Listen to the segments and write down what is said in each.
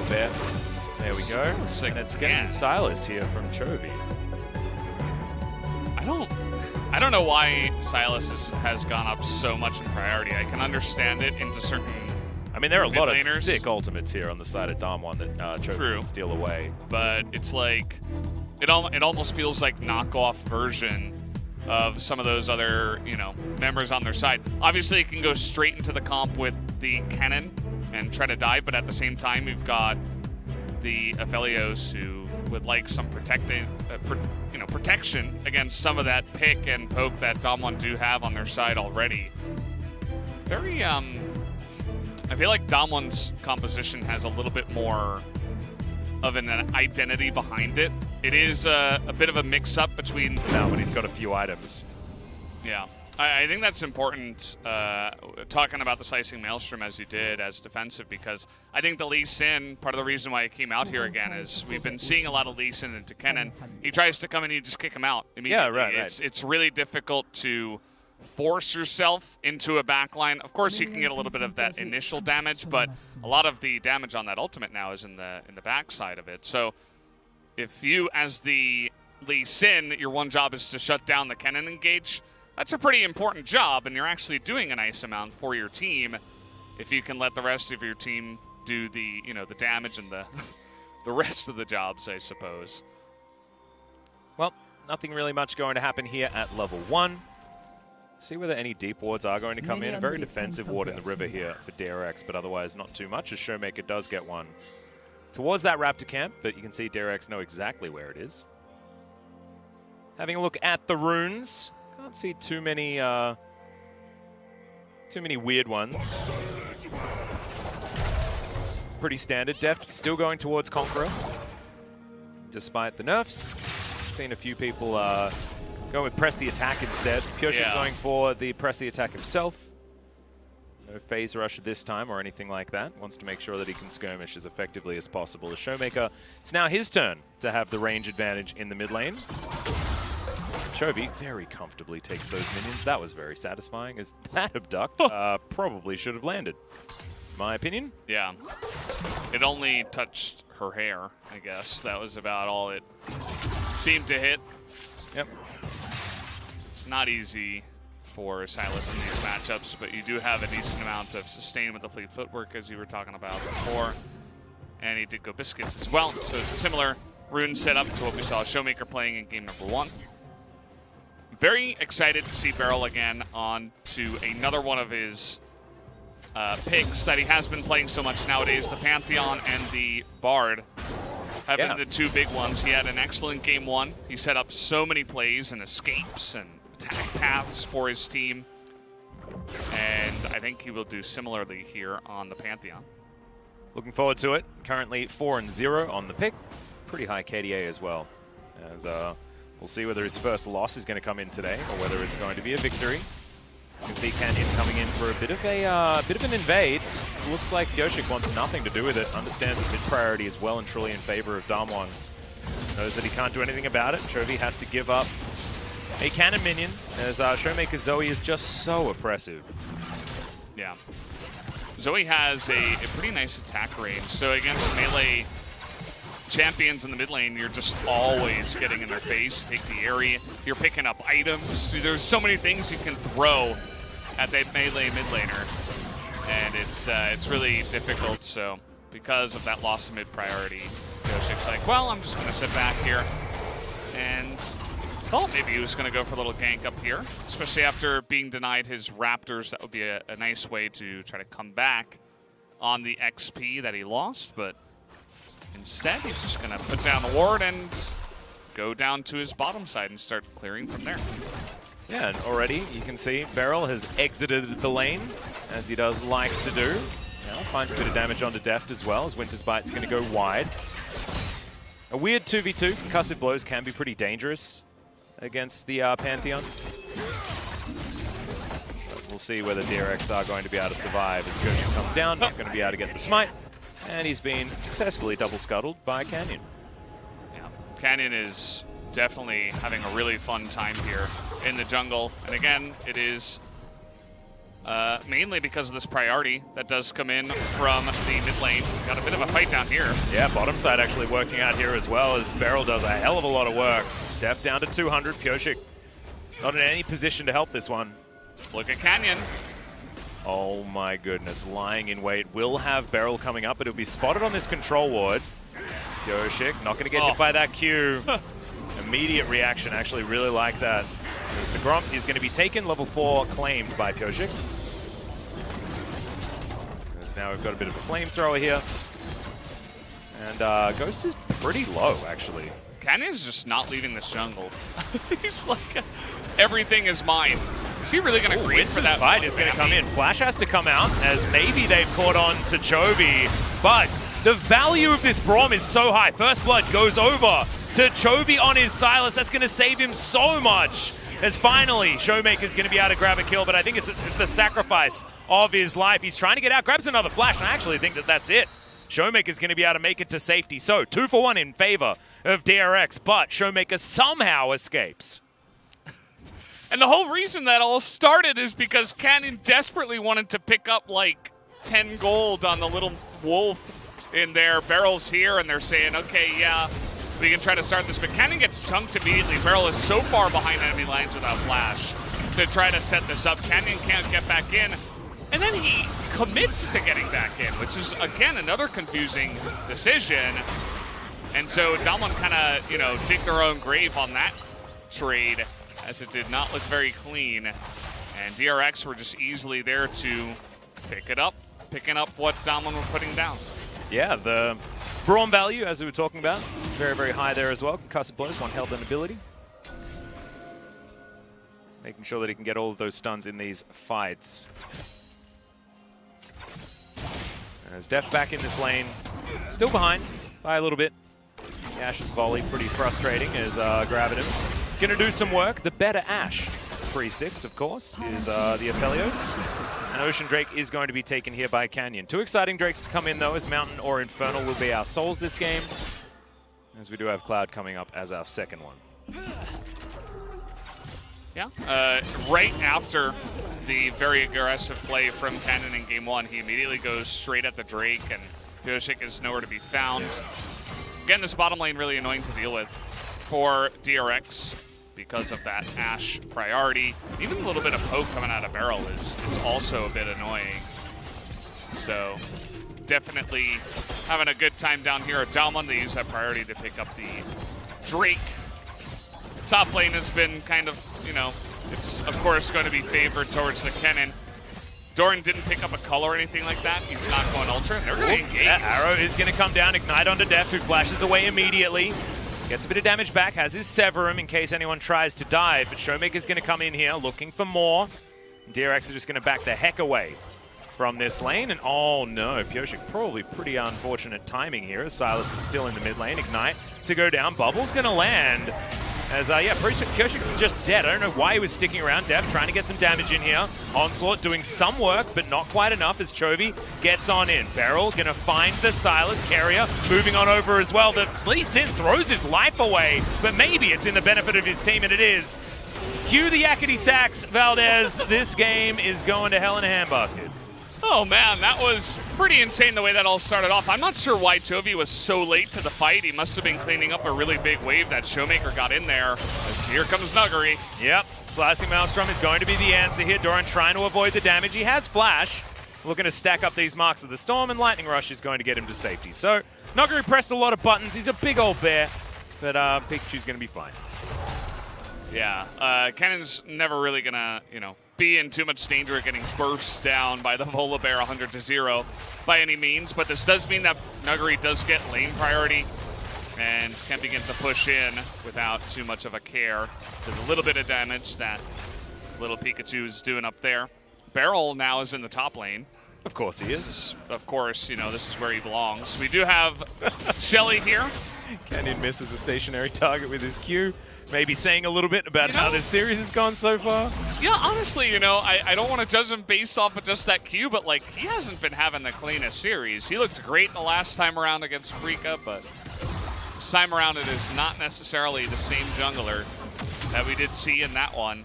Volibear. There we go. And it's getting Sylas here from Chovy. I don't know why Sylas has gone up so much in priority. I can understand it into certain. I mean, there are a lot of sick ultimates here on the side of DAMWON that Chovy can steal away. But it's like, it almost feels like knockoff version of some of those other, you know, members on their side. Obviously, it can go straight into the comp with the Kennen and try to dive, but at the same time, you've got the Aphelios who would like some protection against some of that pick and poke that DAMWON do have on their side already. Very, I feel like DAMWON's composition has a little bit more of an identity behind it. It is a bit of a mix-up between... Now, when he's got a few items. Yeah. I think that's important, talking about the Slicing Maelstrom as you did, as defensive, because I think the Lee Sin, part of the reason why it came out here again is we've been seeing a lot of Lee Sin into Kennen. He tries to come in and you just kick him out immediately. Yeah, right. It's really difficult to force yourself into a backline. Of course, you can get a little bit of that initial damage, but a lot of the damage on that ultimate now is in the backside of it. So if you, as the Lee Sin, your one job is to shut down the Kennen engage, that's a pretty important job, and you're actually doing a nice amount for your team if you can let the rest of your team do the, you know, the damage and the the rest of the jobs, I suppose. Well, nothing really much going to happen here at level 1. See whether any deep wards are going to come in. A very defensive ward in the river here for DRX, but otherwise not too much, as ShowMaker does get one towards that Raptor camp, but you can see DRX know exactly where it is. Having a look at the runes. Can't see too many weird ones. Pretty standard. Deft still going towards Conqueror, despite the nerfs. Seen a few people go with press the attack instead. Pyosik going for the press the attack himself. No phase rush this time or anything like that. Wants to make sure that he can skirmish as effectively as possible. As ShowMaker, it's now his turn to have the range advantage in the mid lane. Chovy very comfortably takes those minions. That was very satisfying, as that abduct probably should have landed. My opinion? Yeah. It only touched her hair, I guess. That was about all it seemed to hit. Yep. It's not easy for Sylas in these matchups, but you do have a decent amount of sustain with the fleet footwork, as you were talking about before. And he did go biscuits as well, so it's a similar rune setup to what we saw ShowMaker playing in game number 1. Very excited to see BeryL again on to another one of his picks that he has been playing so much nowadays. The Pantheon and the Bard have been the two big ones. He had an excellent game 1. He set up so many plays and escapes and attack paths for his team. And I think he will do similarly here on the Pantheon. Looking forward to it. Currently 4-0 on the pick. Pretty high KDA as well. As we'll see whether his first loss is going to come in today or whether it's going to be a victory. You can see Kennen coming in for a bit of an invade. Looks like Pyosik wants nothing to do with it. Understands that mid priority is well and truly in favor of DAMWON. Knows that he can't do anything about it. Chovy has to give up a cannon minion, as ShowMaker Zoe is just so oppressive. Yeah. Zoe has a pretty nice attack range. So against melee champions in the mid lane, you're just always getting in their face. You take the area, you're picking up items. There's so many things you can throw at that melee mid laner, and it's really difficult. So because of that loss of mid priority, Pyosik's like, well, I'm just going to sit back here, and thought maybe he was going to go for a little gank up here, especially after being denied his Raptors. That would be a nice way to try to come back on the XP that he lost, but instead, he's just going to put down the ward and go down to his bottom side and start clearing from there. Yeah, and already you can see BeryL has exited the lane, as he does like to do. Now finds a bit of damage onto Deft as well, as Winter's Bite's going to go wide. A weird 2v2. Concussive blows can be pretty dangerous against the Pantheon. But we'll see whether DRX are going to be able to survive as Pyosik comes down. Not going to be able to get the smite. And he's been successfully double scuttled by Kennen. Yeah, Kennen is definitely having a really fun time here in the jungle. And again, it is mainly because of this priority that does come in from the mid lane. Got a bit of a fight down here. Yeah, bottom side actually working out here as well, as BeryL does a hell of a lot of work. Deft down to 200. Pyosik not in any position to help this one. Look at Kennen. Oh my goodness, lying in wait. Will have BeryL coming up, but it'll be spotted on this control ward. Pyosik not going to get hit by that Q. Immediate reaction, actually really like that. The Braum is going to be taken, level 4 claimed by Pyosik. Now we've got a bit of a flamethrower here. And Ghost is pretty low, actually. Kennen's just not leaving this jungle. He's like, everything is mine. Is he really going to green for that fight? Is going to come in. Flash has to come out, as maybe they've caught on to Chovy. But the value of this Braum is so high. First blood goes over to Chovy on his Sylas. That's going to save him so much. As finally, ShowMaker is going to be able to grab a kill, but I think it's the sacrifice of his life. He's trying to get out, grabs another flash, and I actually think that that's it. ShowMaker is going to be able to make it to safety. So 2 for 1 in favor of DRX, but ShowMaker somehow escapes. And the whole reason that all started is because Kennen desperately wanted to pick up like 10 gold on the little wolf in their barrels here, and they're saying, okay, yeah, we can try to start this, but Kennen gets chunked immediately. BeryL is so far behind enemy lines without flash to try to set this up. Kennen can't get back in, and then he commits to getting back in, which is, again, another confusing decision. And so DAMWON kind of, you know, dig their own grave on that trade, as it did not look very clean. And DRX were just easily there to pick it up, picking up what DAMWON were putting down. Yeah, the Braum value, as we were talking about, very, very high there as well. Concussive blows, 1 held and ability. Making sure that he can get all of those stuns in these fights. As Deft back in this lane, still behind by a little bit. Ashe's volley pretty frustrating as grabbing him. Gonna do some work. The better Ashe, 3-6 of course, is the Aphelios. And Ocean Drake is going to be taken here by Kennen. 2 exciting Drakes to come in though, as Mountain or Infernal will be our souls this game. As we do have Cloud coming up as our second one. Yeah, right after the very aggressive play from Kennen in game 1, he immediately goes straight at the Drake, and Pyosik is nowhere to be found. Again, this bottom lane really annoying to deal with for DRX because of that Ashe priority. Even a little bit of poke coming out of BeryL is also a bit annoying. So definitely having a good time down here at DWG. They use that priority to pick up the Drake. Top lane has been kind of, you know, it's of course going to be favored towards the Kennen. Doran didn't pick up a cull or anything like that. He's not going ultra. They're going to engage. That arrow is going to come down, ignite onto Deft, who flashes away immediately. Gets a bit of damage back, has his Sever him in case anyone tries to dive, but ShowMaker's going to come in here looking for more. DRX are just going to back the heck away from this lane, and oh no, Pyosik probably pretty unfortunate timing here as Sylas is still in the mid lane. Ignite to go down, Bubble's going to land. As, yeah, Pyosik's just dead. I don't know why he was sticking around. Deft trying to get some damage in here. Onslaught doing some work, but not quite enough as Chovy gets on in. BeryL going to find the Sylas. Keria moving on over as well. The Lee Sin throws his life away, but maybe it's in the benefit of his team, and it is. Cue the yakety sax, Valdez. This game is going to hell in a handbasket. Oh man, that was pretty insane the way that all started off. I'm not sure why Chovy was so late to the fight. He must have been cleaning up a really big wave that ShowMaker got in there. As here comes Nuguri. Yep, Slicing Maelstrom is going to be the answer here. Doran trying to avoid the damage. He has Flash. Looking to stack up these marks of the Storm, and Lightning Rush is going to get him to safety. So Nuguri pressed a lot of buttons. He's a big old bear, but Pikachu's going to be fine. Yeah, Kennen's never really going to, you know, be in too much danger of getting burst down by the Volibear 100-0 by any means, but this does mean that Nuguri does get lane priority and can begin to push in without too much of a care to the little bit of damage that little Pikachu's doing up there. BeryL now is in the top lane. Of course he is. Of course, you know, this is where he belongs. We do have Shelly here. Kennen misses a stationary target with his Q. Maybe saying a little bit about how this series has gone so far. Yeah, honestly, you know, I don't want to judge him based off of just that Q, but, like, he hasn't been having the cleanest series. He looked great the last time around against Freaka, but this time around it is not necessarily the same jungler that we did see in that one.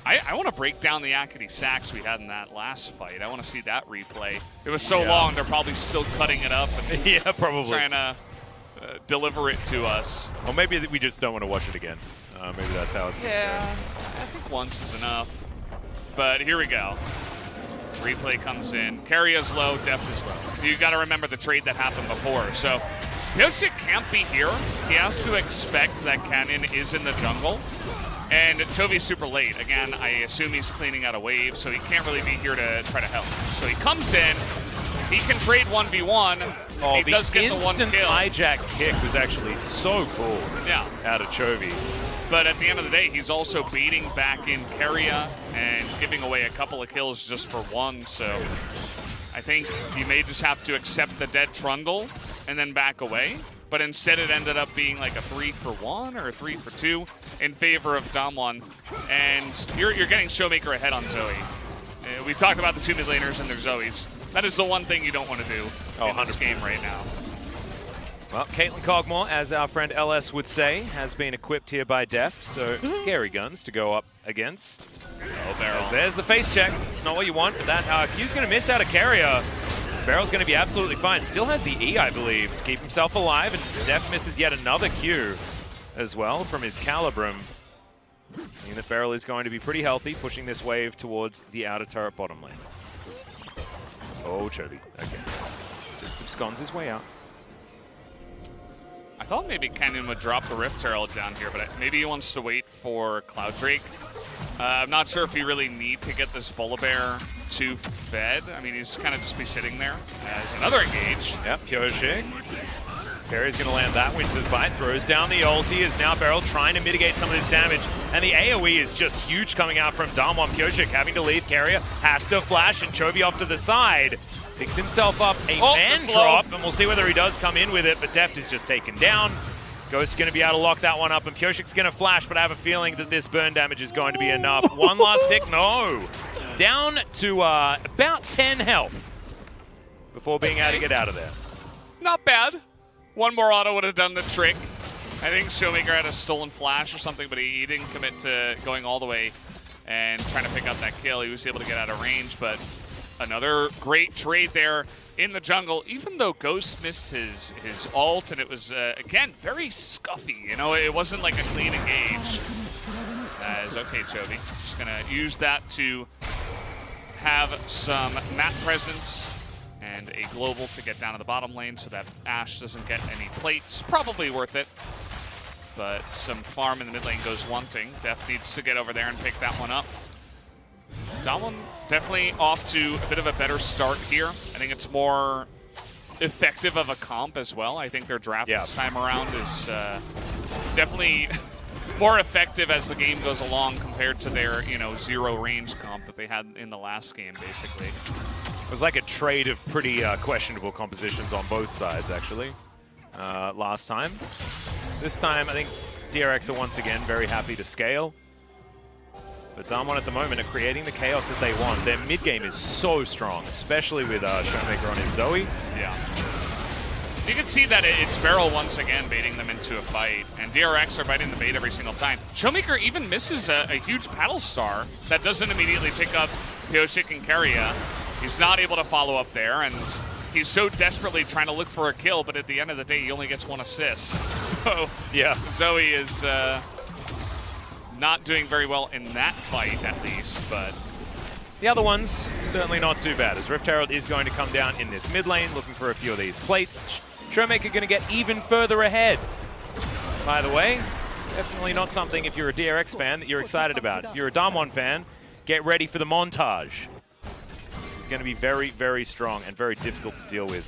I want to break down the Akity sacks we had in that last fight. I want to see that replay. It was so long, they're probably still cutting it up and yeah, probably trying to deliver it to us. Or maybe we just don't want to watch it again. Maybe that's how it's I think once is enough. But here we go. Replay comes in. Keria's low, Deft is low. You got to remember the trade that happened before. So Pyosik can't be here. He has to expect that Kennen is in the jungle. And Chovy's super late. Again, I assume he's cleaning out a wave, so he can't really be here to try to help. So he comes in. He can trade 1v1. Oh, he does get the one kill. The hijack kick was actually so cool. Yeah. Out of Chovy. But at the end of the day, he's also baiting back in Keria and giving away a couple of kills just for one. So I think you may just have to accept the dead Trundle and then back away. But instead it ended up being like a 3-for-1 or a 3-for-2 in favor of DAMWON. And you're getting ShowMaker ahead on Zoe. We talked about the two mid laners and their Zoes. That is the one thing you don't want to do in this game right now. Well, Caitlyn Cogmore, as our friend LS would say, has been equipped here by Deft, so scary guns to go up against. Oh, BeryL. There's the face check. It's not what you want. That Q's going to miss out of Keria. BeryL's going to be absolutely fine. Still has the E, I believe, to keep himself alive, and Deft misses yet another Q as well from his Calibrum. Meaning that BeryL is going to be pretty healthy, pushing this wave towards the outer turret bottom lane. Oh, Chovy. Okay. Just absconds his way out. I thought maybe Kennen would drop the Rift Herald down here, but maybe he wants to wait for Cloud Drake. I'm not sure if you really need to get this Volibear too fed. I mean, he's kind of just be sitting there as another engage. Yep, Pyosik. Perry's going to land that Winter's Bite, throws down the ulti, is now BeryL trying to mitigate some of this damage, and the AoE is just huge coming out from DAMWON. Pyosik having to leave, Keria has to flash, and Chovy off to the side. Picks himself up a man drop, and we'll see whether he does come in with it, but Deft is just taken down. Ghost's going to be able to lock that one up, and Pyosik's going to flash, but I have a feeling that this burn damage is going to be enough. One last tick, no. Down to about 10 health before being able to get out of there. Not bad. One more auto would have done the trick. I think ShowMaker had a stolen flash or something, but he didn't commit to going all the way and trying to pick up that kill. He was able to get out of range, but another great trade there in the jungle, even though Ghost missed his ult, and it was, again, very scuffy. You know, it wasn't like a clean engage. As, okay, Chovy, just going to use that to have some map presence and a global to get down to the bottom lane so that Ashe doesn't get any plates. Probably worth it, but some farm in the mid lane goes wanting. Deft needs to get over there and pick that one up. DAMWON definitely off to a bit of a better start here. I think it's more effective of a comp as well. I think their draft this time around is definitely more effective as the game goes along compared to their, you know, zero range comp that they had in the last game, basically. It was like a trade of pretty questionable compositions on both sides, actually, last time. This time, I think DRX are once again very happy to scale. But DAMWON at the moment are creating the chaos that they want. Their mid game is so strong, especially with ShowMaker on his Zoe. Yeah. You can see that it's BeryL once again baiting them into a fight, and DRX are biting the bait every single time. ShowMaker even misses a huge paddle star that doesn't immediately pick up Pyosik and Keria. He's not able to follow up there, and he's so desperately trying to look for a kill, but at the end of the day, he only gets one assist. So, yeah, Zoe is not doing very well in that fight, at least, but the other one's certainly not too bad, as Rift Herald is going to come down in this mid lane, looking for a few of these plates. ShowMaker going to get even further ahead. By the way, definitely not something, if you're a DRX fan, that you're excited about. If you're a DAMWON fan, get ready for the montage. It's going to be very, very strong and very difficult to deal with.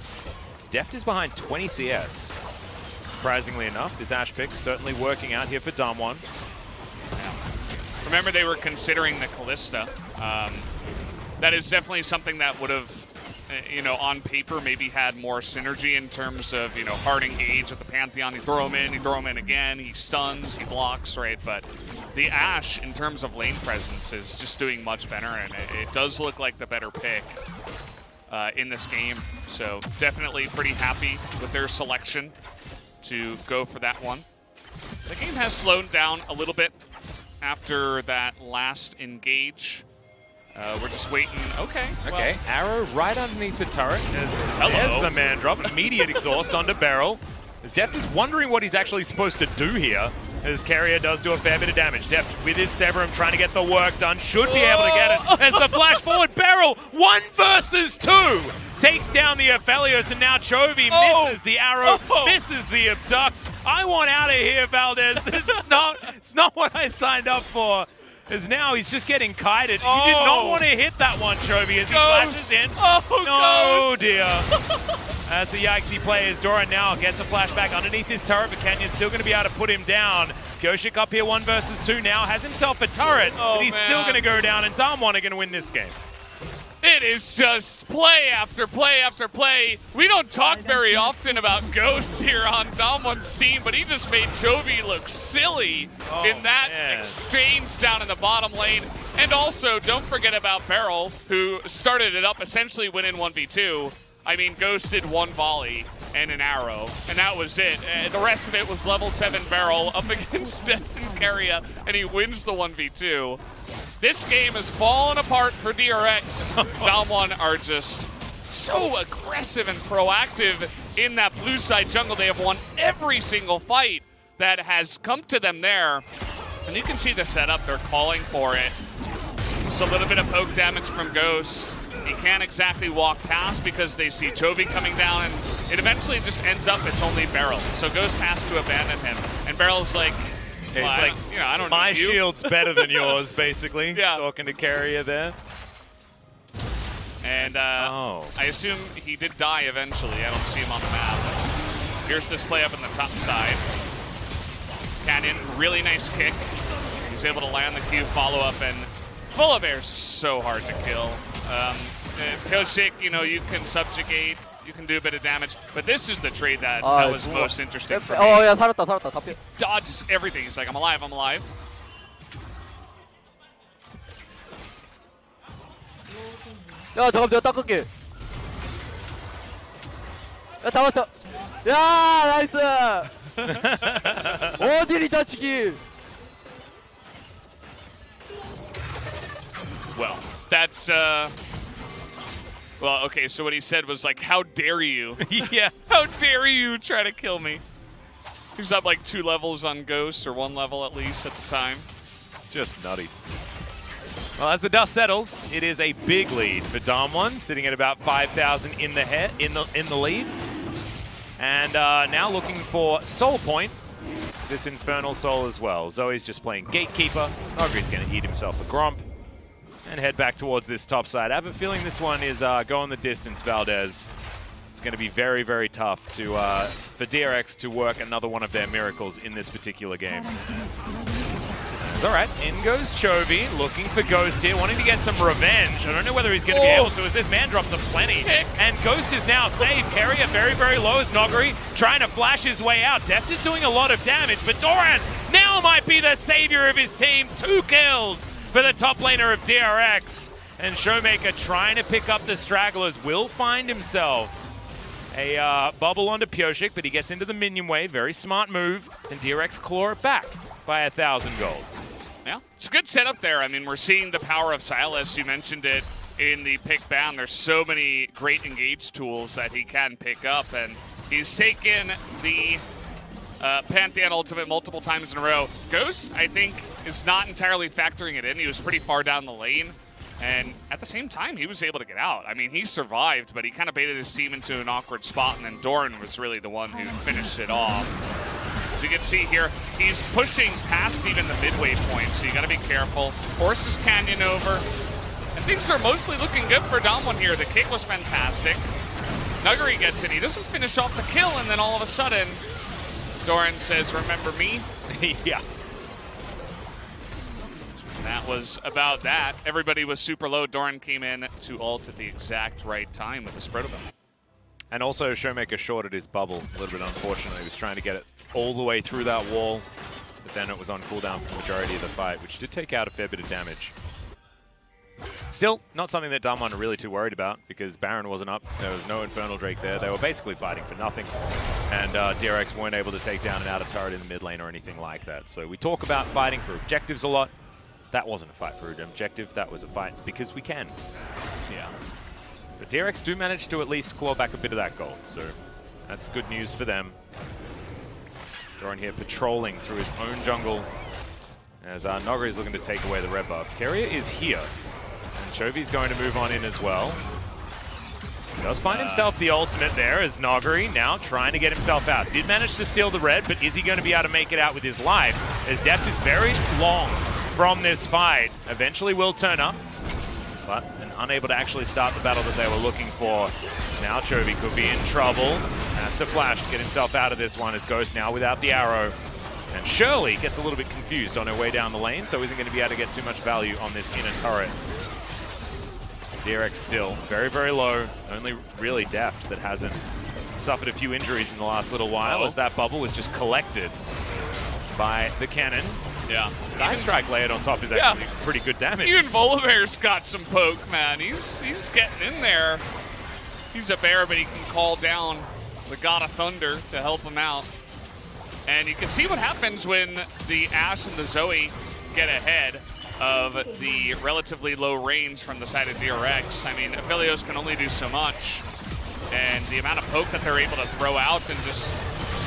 Deft is behind 20 CS. Surprisingly enough, this Ashe pick certainly working out here for DAMWON. Yeah. Remember, they were considering the Callista. That is definitely something that would have, you know, on paper maybe had more synergy in terms of, you know, hard engage with the Pantheon. You throw him in again, he stuns, he blocks, right? But the Ashe, in terms of lane presence, is just doing much better, and it does look like the better pick in this game. So definitely pretty happy with their selection to go for that one. The game has slowed down a little bit after that last engage. We're just waiting. Okay. Okay. Well. Arrow right underneath the turret. Hello. There's the man drop. Immediate exhaust onto BeryL. As Deft is wondering what he's actually supposed to do here. As Keria does do a fair bit of damage. Deft with his Severum trying to get the work done. Should be able to get it. As the flash forward. BeryL 1 versus 2. Takes down the Aphelios, and now Chovy misses the arrow, misses the abduct. I want out of here, Valdez. This is not what I signed up for. As now he's just getting kited. You did not want to hit that one, Chovy, as he flashes in. No, dear. That's a yikesy play as Doran now gets a flashback underneath his turret, but Kenen's still going to be able to put him down. Pyosik up here 1 versus 2 now, has himself a turret, but he's still going to go down, and DAMWON are going to win this game. It is just play after play after play. We don't talk very often about Ghost here on DAMWON's team, but he just made Chovy look silly in that exchange down in the bottom lane. And also, don't forget about BeryL, who started it up, essentially winning 1v2. I mean, Ghost did 1 volley and an arrow, and that was it. The rest of it was level 7 BeryL up against Deft and Keria, and he wins the 1v2. This game has fallen apart for DRX. DAMWON are just so aggressive and proactive in that blue side jungle. They have won every single fight that has come to them there. And you can see the setup. They're calling for it. Just a little bit of poke damage from Ghost. He can't exactly walk past because they see Chovy coming down, and it eventually just ends up it's only BeryL. So Ghost has to abandon him. And BeryL's like, well, it's like, you know, I don't know. My shield's better than yours, basically. Yeah. Talking to Keria there. And I assume he did die eventually. I don't see him on the map. Here's this play up in the top side. Kennen, really nice kick. He's able to land the Q follow-up, and Volibear's so hard to kill. Pyosik, you know, you can subjugate. You can do a bit of damage, but this is the trade that was most interesting for me. 야, 살았다. He dodges everything. He's like, I'm alive, I'm alive. 야, 잠깐 내가 닦을게. 야, 잡았어. 야, 나이스. 어디리 다치기. Well, that's well, okay, so what he said was like, how dare you? Yeah. How dare you try to kill me? He's up like 2 levels on Ghost, or 1 level at least at the time. Just nutty. Well, as the dust settles, it is a big lead for DAMWON, sitting at about 5,000 in the lead. And now looking for Soul Point, this Infernal Soul as well. Zoe's just playing Gatekeeper. Nuguri's going to eat himself a Gromp and head back towards this top side. I have a feeling this one is going the distance, Valdez. It's going to be very, very tough to for DRX to work another one of their miracles in this particular game. All right, in goes Chovy, looking for Ghost here, wanting to get some revenge. I don't know whether he's going to be able to, as this man drops a plenty. And Ghost is now safe. Keria very, very low as Nuguri trying to flash his way out. Deft is doing a lot of damage, but Doran now might be the savior of his team. 2 kills for the top laner of DRX. And ShowMaker trying to pick up the stragglers, will find himself a bubble onto Pyosik, but he gets into the minion wave. Very smart move. And DRX claw it back by 1,000 gold. Yeah, it's a good setup there. I mean, we're seeing the power of Sylas. You mentioned it in the pick ban. There's so many great engage tools that he can pick up, and he's taken the Pantheon ultimate multiple times in a row. Ghost, I think, is not entirely factoring it in. He was pretty far down the lane, and at the same time, he was able to get out. I mean, he survived, but he kind of baited his team into an awkward spot, and then Doran was really the one who finished it off. As you can see here, he's pushing past even the midway point, so you got to be careful. Forces Canyon over, and things are mostly looking good for DAMWON here. The kick was fantastic. Nuguri gets in. He doesn't finish off the kill, and then all of a sudden, Doran says, "Remember me?" Yeah. That was about that. Everybody was super low. Doran came in to ult at the exact right time with his protocol. And also, ShowMaker shorted his bubble a little bit, unfortunately. He was trying to get it all the way through that wall, but then it was on cooldown for the majority of the fight, which did take out a fair bit of damage. Still, not something that DAMWON are really too worried about because Baron wasn't up. There was no Infernal Drake there. They were basically fighting for nothing. And DRX weren't able to take down an outer turret in the mid lane or anything like that. So we talk about fighting for objectives a lot. That wasn't a fight for an objective. That was a fight because we can. Yeah. The DRX do manage to at least claw back a bit of that gold. So that's good news for them. Doran here patrolling through his own jungle as Nuguri is looking to take away the red buff. Keria is here. And Chovy's going to move on in as well. He does find himself the ultimate there as Nuguri now trying to get himself out. Did manage to steal the red, but is he going to be able to make it out with his life? As Deft is very long from this fight. Eventually will turn up, but unable to actually start the battle that they were looking for. Now Chovy could be in trouble. Has to flash to get himself out of this one as Ghost now without the arrow. And Shirley gets a little bit confused on her way down the lane, so isn't going to be able to get too much value on this inner turret. DRX still very, very low. Only really Deft that hasn't suffered a few injuries in the last little while as that bubble was just collected by the Kennen. Yeah. Sky Strike layered on top is actually pretty good damage. Even Volibear's got some poke, man. He's getting in there. He's a bear, but he can call down the God of Thunder to help him out. And you can see what happens when the Ashe and the Zoe get ahead of the relatively low range from the side of DRX. I mean, Aphelios can only do so much. And the amount of poke that they're able to throw out and just,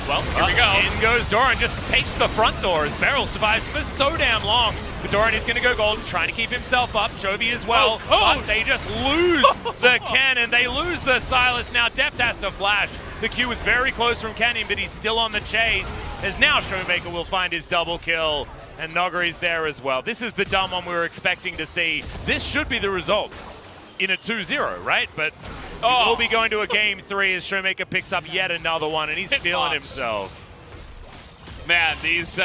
well, here we go. In goes Doran, just takes the front door as BeryL survives for so damn long. But Doran is going to go gold, trying to keep himself up. Chovy as well. But they just lose the Kennen. They lose the Sylas. Now Deft has to flash. The Q was very close from Kennen, but he's still on the chase. As now ShowMaker will find his double kill. And Nuguri's there as well. This is the DAMWON we were expecting to see. This should be the result in a 2-0, right? But we'll be going to a game 3 as ShowMaker picks up yet another one, and he's feeling himself. Man, these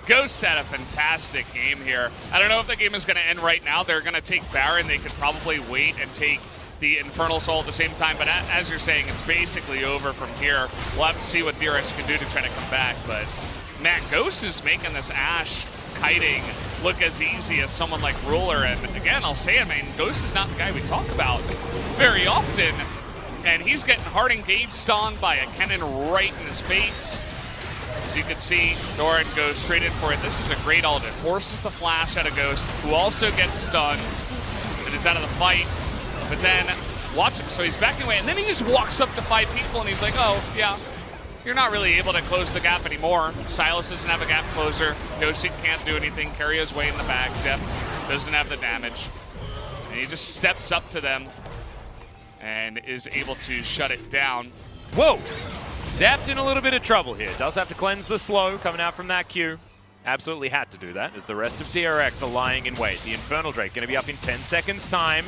Ghosts had a fantastic game here. I don't know if the game is going to end right now. They're going to take Baron. They could probably wait and take the Infernal Soul at the same time. But as you're saying, it's basically over from here. We'll have to see what DRX can do to try to come back. But man, Ghost is making this Ashe kiting look as easy as someone like Ruler. And again, I'll say it, man, Ghost is not the guy we talk about very often. And he's getting hard engaged on by a Kennen right in his face. As you can see, Doran goes straight in for it. This is a great ult. It forces the flash out of Ghost, who also gets stunned and is out of the fight. But then, watch him. So he's backing away, and then he just walks up to 5 people, and he's like, oh, yeah, you're not really able to close the gap anymore. Sylas doesn't have a gap closer. Pyosik can't do anything. Keria's way in the back. Deft doesn't have the damage. And he just steps up to them and is able to shut it down. Whoa! Deft in a little bit of trouble here. Does have to cleanse the slow coming out from that Q. Absolutely had to do that as the rest of DRX are lying in wait. The Infernal Drake going to be up in 10 seconds time.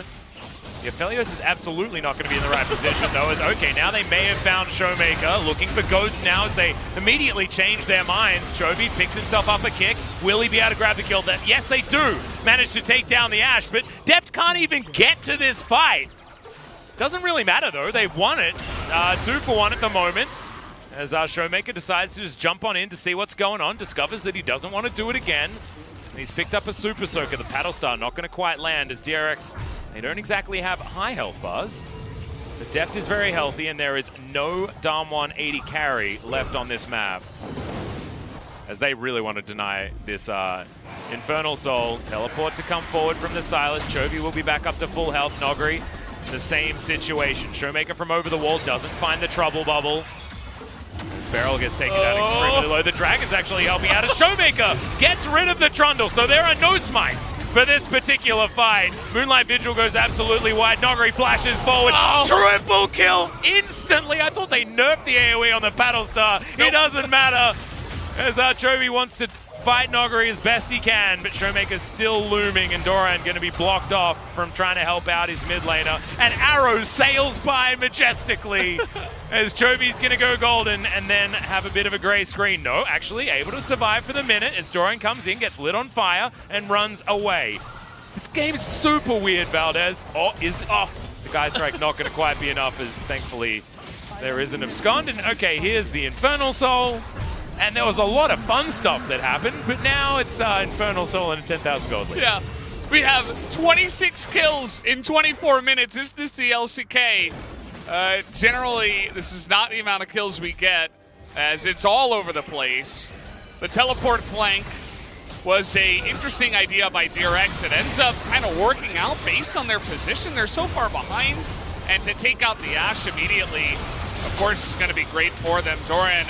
The Aphelios is absolutely not going to be in the right position though, as okay, now they may have found ShowMaker, looking for Ghosts now as they immediately change their minds. Chovy picks himself up a kick. Will he be able to grab the kill? Yes, they do manage to take down the Ashe, but Deft can't even get to this fight. Doesn't really matter though, they've won it. 2 for 1 at the moment. As ShowMaker decides to just jump on in to see what's going on, discovers that he doesn't want to do it again. And he's picked up a Super Soaker. The Paddle Star not going to quite land as DRX, they don't exactly have high health bars. The Deft is very healthy, and there is no DAMWON 80 carry left on this map. As they really want to deny this Infernal Soul. Teleport to come forward from the Sylas. Chovy will be back up to full health. Nuguri, the same situation. ShowMaker from over the wall doesn't find the trouble bubble. As BeryL gets taken down extremely low. The Dragon's actually helping out as ShowMaker gets rid of the Trundle, so there are no smites for this particular fight. Moonlight Vigil goes absolutely wide. Nuguri flashes forward. Triple kill instantly. I thought they nerfed the AoE on the Paddle Star. It doesn't matter as Chovy wants to fight Nuguri as best he can, but ShowMaker's still looming, and Doran going to be blocked off from trying to help out his mid laner. And Arrow sails by majestically as Chovy's going to go golden and then have a bit of a gray screen. No, actually able to survive for the minute as Doran comes in, gets lit on fire, and runs away. This game is super weird, Valdez. Is the Sky Strike not going to quite be enough, as thankfully there is an abscond. And okay, here's the Infernal Soul. And there was a lot of fun stuff that happened, but now it's Infernal Soul and a 10,000 gold lead. Yeah, We have 26 kills in 24 minutes. Is this the LCK? Generally, this is not the amount of kills we get, as it's all over the place. The teleport flank was a interesting idea by DRX. It ends up kind of working out based on their position. They're so far behind, and to take out the Ashe immediately, of course, is going to be great for them. Doran,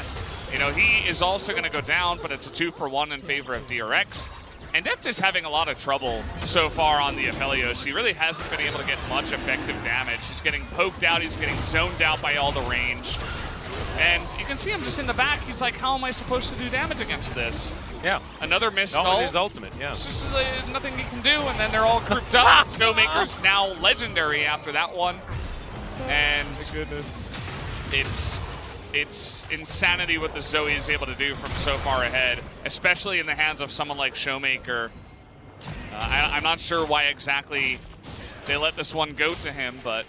you know, he is also going to go down, but it's a 2-for-1 in favor of DRX. And Deft is having a lot of trouble so far on the Aphelios. He really hasn't been able to get much effective damage. He's getting poked out, he's getting zoned out by all the range. And you can see him just in the back. He's like, how am I supposed to do damage against this? Yeah. Another missed Not with his ultimate, yeah. It's just nothing he can do, and then they're all grouped up. ShowMaker's now legendary after that one. And my goodness. It's insanity what the Zoe is able to do from so far ahead, especially in the hands of someone like ShowMaker. I'm not sure why exactly they let this one go to him, but...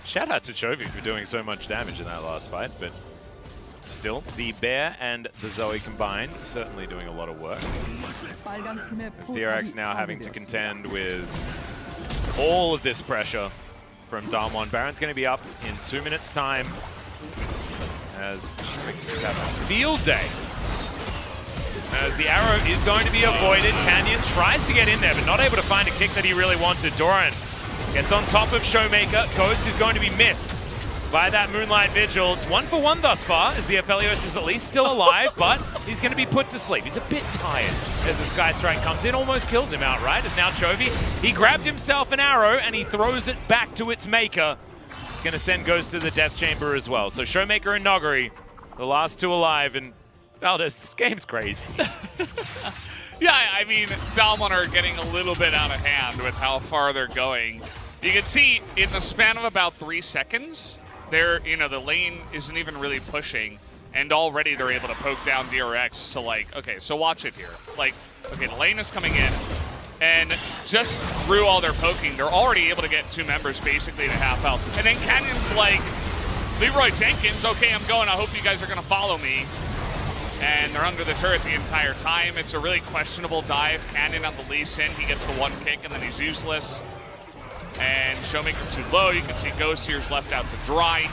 Shout out to Chovy for doing so much damage in that last fight, but still, the Bear and the Zoe combined, certainly doing a lot of work. As DRX now having to contend with all of this pressure from DAMWON. Baron's going to be up in 2 minutes' time, as ShowMaker have a field day. As the arrow is going to be avoided, Kennen tries to get in there, but not able to find a kick that he really wanted. Doran gets on top of ShowMaker. Ghost is going to be missed by that Moonlight Vigil. It's 1-for-1 thus far, as the Aphelios is at least still alive, but he's going to be put to sleep. He's a bit tired as the Sky Strike comes in, almost kills him outright. As now Chovy, he grabbed himself an arrow and he throws it back to its maker. It's going to send Ghost to the Death Chamber as well. So ShowMaker and Nuguri, the last two alive, and Valdez, this game's crazy. Yeah, I mean, DAMWON are getting a little bit out of hand with how far they're going. You can see in the span of about 3 seconds, the lane isn't even really pushing, and already they're able to poke down DRX. So like, okay, so watch it here. Like, okay, the lane is coming in, and just through all their poking, they're already able to get 2 members basically to half health. And then Kennen's like, Leroy Jenkins, okay, I'm going. I hope you guys are going to follow me. And they're under the turret the entire time. It's a really questionable dive. Kennen on the Lee Sin, he gets the 1 kick, and then he's useless. And ShowMaker too low. You can see Ghost here's left out to dry.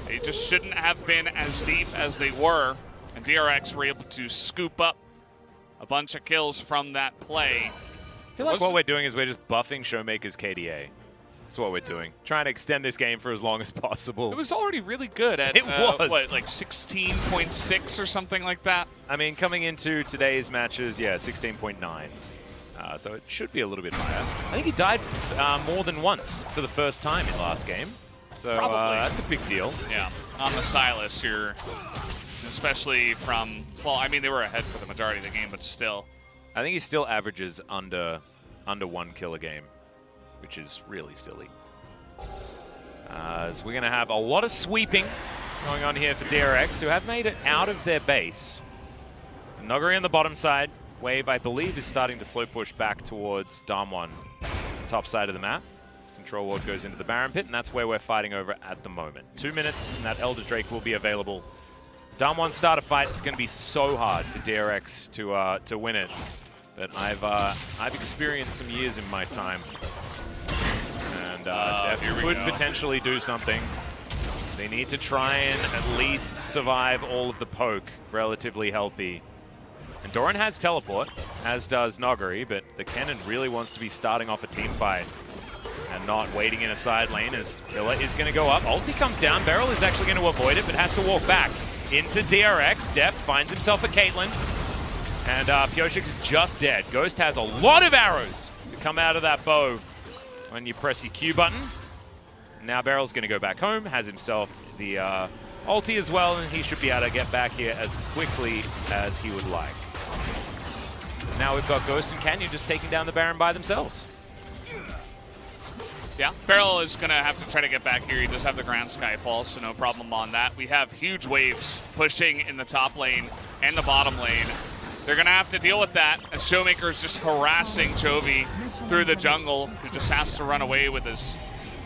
They just shouldn't have been as deep as they were. And DRX were able to scoop up a bunch of kills from that play. I feel like what we're doing is we're just buffing ShowMaker's KDA. That's what we're doing. Trying to extend this game for as long as possible. It was already really good at, what, like 16.6 or something like that? I mean, coming into today's matches, yeah, 16.9. So it should be a little bit higher. I think he died more than once for the first time in last game. So that's a big deal. Yeah, on the Sylas here, especially from, well, I mean, they were ahead for the majority of the game, but still. I think he still averages under 1 kill a game, which is really silly. As we're going to have a lot of sweeping going on here for DRX, who have made it out of their base. Nuguri on the bottom side. Wave, I believe, is starting to slow push back towards DAMWON, top side of the map. Control Ward goes into the Baron Pit, and that's where we're fighting over at the moment. 2 minutes, and that Elder Drake will be available. DAMWON start a fight. It's going to be so hard for DRX to win it. But I've experienced some years in my time. And Deft could potentially do something. They need to try and at least survive all of the poke relatively healthy. And Doran has teleport, as does Nuguri, but the Kennen really wants to be starting off a team fight and not waiting in a side lane as Villa is going to go up. Ulti comes down. BeryL is actually going to avoid it, but has to walk back into DRX. Deft finds himself a Caitlyn. And Pyosik is just dead. Ghost has a lot of arrows to come out of that bow when you press your Q button. Now BeryL's going to go back home, has himself the ulti as well, and he should be able to get back here as quickly as he would like. Now we've got Ghost and Kennen just taking down the Baron by themselves. Yeah, BeryL is going to have to try to get back here. He does have the Grand Skyfall, so no problem on that. We have huge waves pushing in the top lane and the bottom lane. They're going to have to deal with that as ShowMaker is just harassing Chovy through the jungle, who just has to run away with his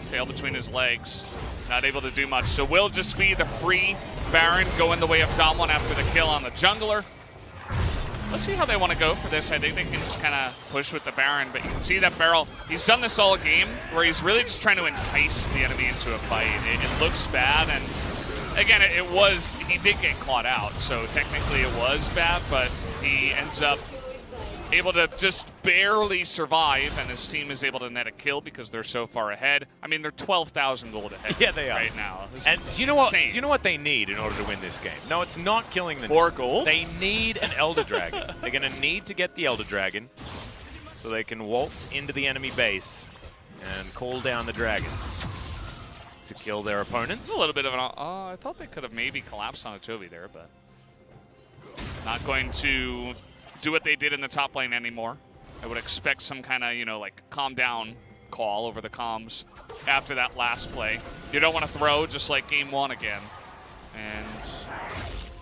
tail between his legs. Not able to do much. So will just be the free Baron going the way of DAMWON after the kill on the jungler. Let's see how they want to go for this. I think they can just kind of push with the Baron, but you can see that BeryL, he's done this all game where he's really just trying to entice the enemy into a fight. It looks bad, and again, he did get caught out, so technically it was bad, but he ends up able to just barely survive, and his team is able to net a kill because they're so far ahead. I mean, they're 12,000 gold ahead. Yeah, they are right now. And you know what? You know what they need in order to win this game? No, it's not killing the more gold. They need an Elder Dragon. They're going to need to get the Elder Dragon so they can waltz into the enemy base and call down the dragons to kill their opponents. A little bit of an. I thought they could have maybe collapsed on a Chovy there, but not going to do what they did in the top lane anymore. I would expect some kind of, like calm down call over the comms after that last play. You don't want to throw just like game 1 again. And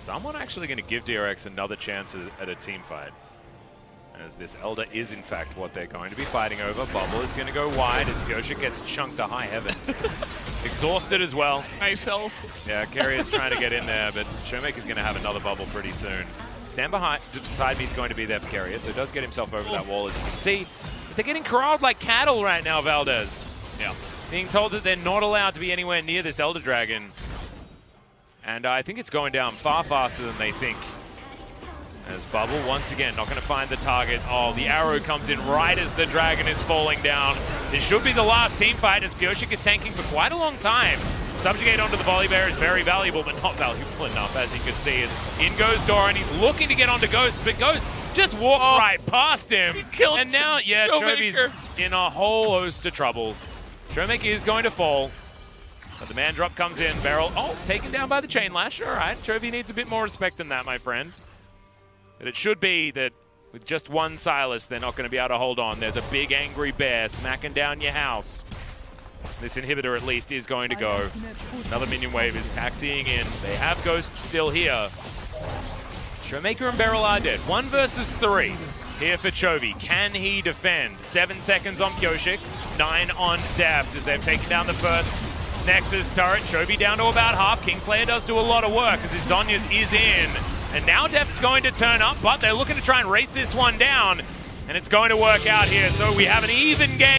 someone actually going to give DRX another chance at a team fight, as this Elder is in fact what they're going to be fighting over. Bubble is going to go wide as Pyosik gets chunked to high heaven. Exhausted as well. Nice health. Yeah, Keria's trying to get in there, but ShowMaker's going to have another bubble pretty soon. Stand beside me is going to be there for Keria, so does get himself over that wall, as you can see. But they're getting corralled like cattle right now, Valdez. Yeah. Being told that they're not allowed to be anywhere near this Elder Dragon. And I think it's going down far faster than they think. As Bubble, once again, not going to find the target. Oh, the arrow comes in right as the dragon is falling down. This should be the last team fight, as Pyosik is tanking for quite a long time. Subjugate onto the Volibear is very valuable, but not valuable enough, as you can see. As in goes Doran. He's looking to get onto Ghost, but Ghost just walked right past him. He killed and now, yeah, Chovy's in a whole host of trouble. ShowMaker is going to fall, but the man drop comes in. BeryL, taken down by the chain lash. All right, Chovy needs a bit more respect than that, my friend. But it should be that with just one Sylas, they're not going to be able to hold on. There's a big angry bear smacking down your house. This inhibitor at least is going to go. Another minion wave is taxiing in. They have Ghost still here. ShowMaker and BeryL are dead. 1 versus 3 here for Chovy. Can he defend? 7 seconds on Pyosik, 9 on Deft as they've taken down the first Nexus turret. Chovy down to about half. Kingslayer does do a lot of work as his Zhonya's is in. And now Deft's going to turn up, but they're looking to try and race this one down. And it's going to work out here, so we have an even game.